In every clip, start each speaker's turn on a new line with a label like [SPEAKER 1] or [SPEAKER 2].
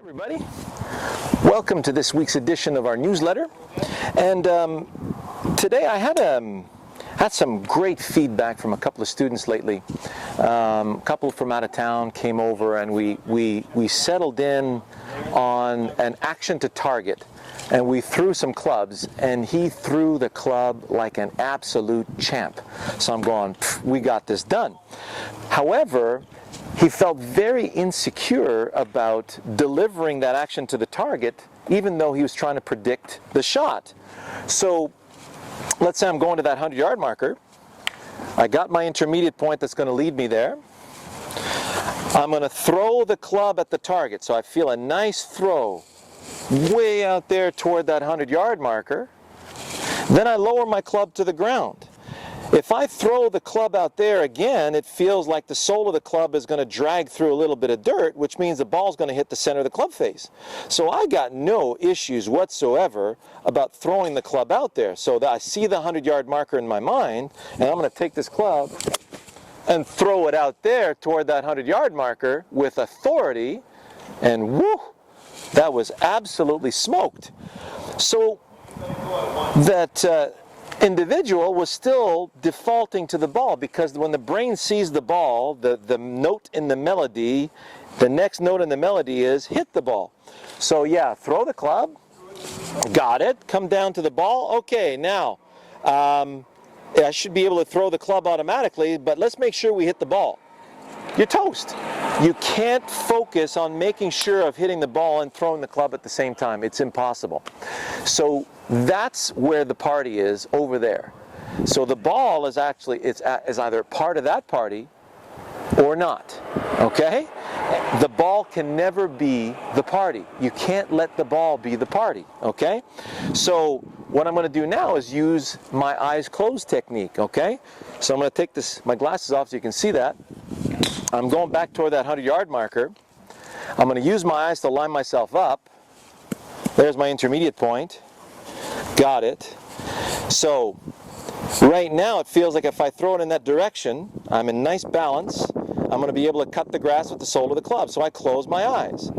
[SPEAKER 1] Everybody, welcome to this week's edition of our newsletter. And today I had some great feedback from a couple of students lately. A couple from out of town came over, and we settled in on an action to target, and we threw some clubs, and he threw the club like an absolute champ. So I'm going, we got this done. However, he felt very insecure about delivering that action to the target, even though he was trying to predict the shot. So let's say I'm going to that 100-yard marker. I got my intermediate point that's going to lead me there. I'm going to throw the club at the target. So I feel a nice throw way out there toward that 100-yard marker. Then I lower my club to the ground. If I throw the club out there again, it feels like the sole of the club is going to drag through a little bit of dirt, which means the ball is going to hit the center of the club face. So I got no issues whatsoever about throwing the club out there. So that I see the 100-yard marker in my mind, and I'm going to take this club and throw it out there toward that 100-yard marker with authority, and whoo, that was absolutely smoked. So that individual was still defaulting to the ball, because when the brain sees the ball, the note in the melody, the next note in the melody is hit the ball. So yeah, throw the club, got it, come down to the ball, okay, now I should be able to throw the club automatically, but let's make sure we hit the ball. You're toast. You can't focus on making sure of hitting the ball and throwing the club at the same time. It's impossible. So that's where the party is, over there. So the ball is actually, is either part of that party or not, okay? The ball can never be the party. You can't let the ball be the party, okay? So what I'm going to do now is use my eyes closed technique, okay? So I'm going to take my glasses off so you can see that. I'm going back toward that 100-yard marker. I'm going to use my eyes to line myself up. There's my intermediate point. Got it. So right now it feels like if I throw it in that direction, I'm in nice balance. I'm going to be able to cut the grass with the sole of the club. So I close my eyes.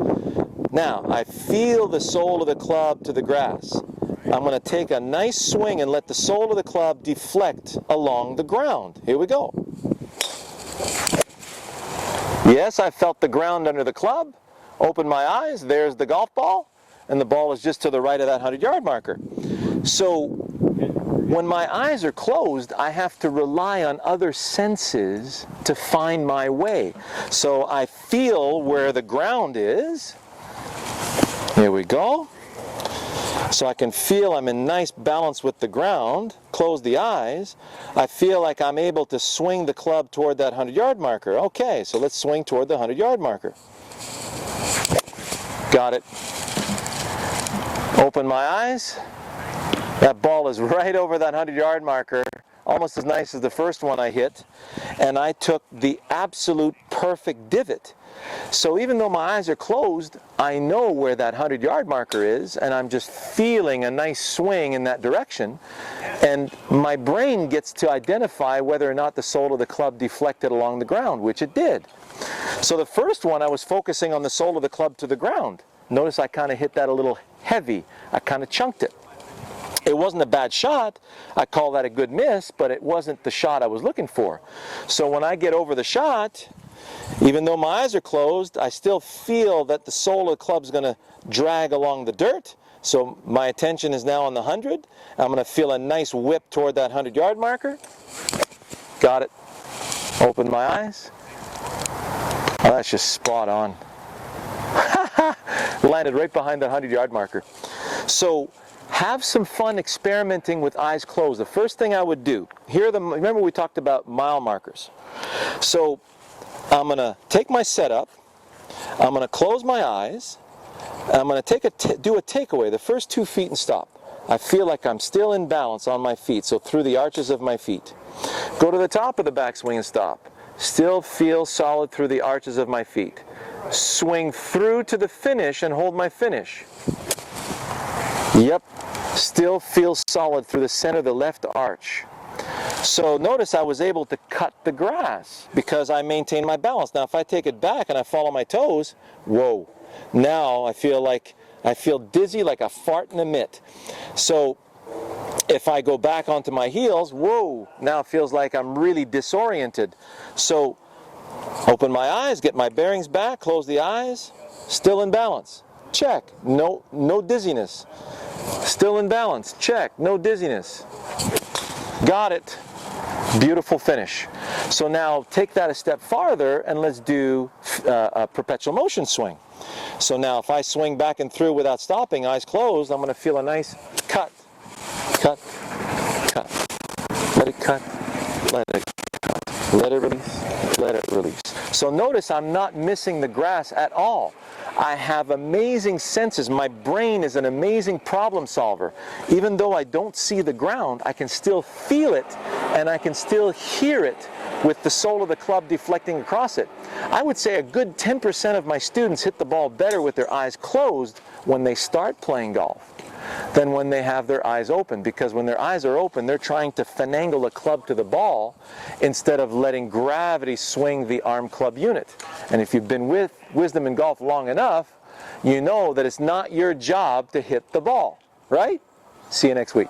[SPEAKER 1] Now I feel the sole of the club to the grass. I'm going to take a nice swing and let the sole of the club deflect along the ground. Here we go. Yes, I felt the ground under the club. Open my eyes. There's the golf ball. And the ball is just to the right of that 100-yard marker. So when my eyes are closed, I have to rely on other senses to find my way. So I feel where the ground is. Here we go. So I can feel I'm in nice balance with the ground. Close the eyes. I feel like I'm able to swing the club toward that 100-yard marker. Okay, so let's swing toward the 100-yard marker. Got it. Open my eyes. That ball is right over that 100-yard marker, almost as nice as the first one I hit, and I took the absolute perfect divot. So even though my eyes are closed, I know where that 100-yard marker is, and I'm just feeling a nice swing in that direction, and my brain gets to identify whether or not the sole of the club deflected along the ground, which it did. So the first one, I was focusing on the sole of the club to the ground. Notice I kind of hit that a little heavy. I kind of chunked it. It wasn't a bad shot. I call that a good miss, but it wasn't the shot I was looking for. So when I get over the shot, even though my eyes are closed, I still feel that the sole of the club is going to drag along the dirt. So my attention is now on the 100. I'm going to feel a nice whip toward that 100-yard marker. Got it. Open my eyes. Oh, that's just spot on. Landed right behind the 100-yard marker. So have some fun experimenting with eyes closed. The first thing I would do, remember we talked about mile markers. So I'm going to take my setup, I'm going to close my eyes, and I'm going to do a takeaway, the first 2 feet and stop. I feel like I'm still in balance on my feet, so through the arches of my feet. Go to the top of the backswing and stop. Still feel solid through the arches of my feet. Swing through to the finish and hold my finish. Yep, still feel solid through the center of the left arch. So notice I was able to cut the grass because I maintained my balance. Now if I take it back and I follow my toes, whoa, Now I feel dizzy like a fart in a mitt. So if I go back onto my heels, whoa, now it feels like I'm really disoriented. So open my eyes, get my bearings back, close the eyes, still in balance. Check. No dizziness. Still in balance. Check. No dizziness. Got it. Beautiful finish. So now take that a step farther and let's do a perpetual motion swing. So now if I swing back and through without stopping, eyes closed, I'm going to feel a nice cut. Cut. Cut. Let it cut. Let it cut. Let it release. Let it release. So notice I'm not missing the grass at all. I have amazing senses. My brain is an amazing problem solver. Even though I don't see the ground, I can still feel it and I can still hear it with the sole of the club deflecting across it. I would say a good 10% of my students hit the ball better with their eyes closed when they start playing golf than when they have their eyes open, because when their eyes are open, they're trying to finagle a club to the ball instead of letting gravity swing the arm club unit. And if you've been with Wisdom in golf long enough, you know that it's not your job to hit the ball, right? See you next week.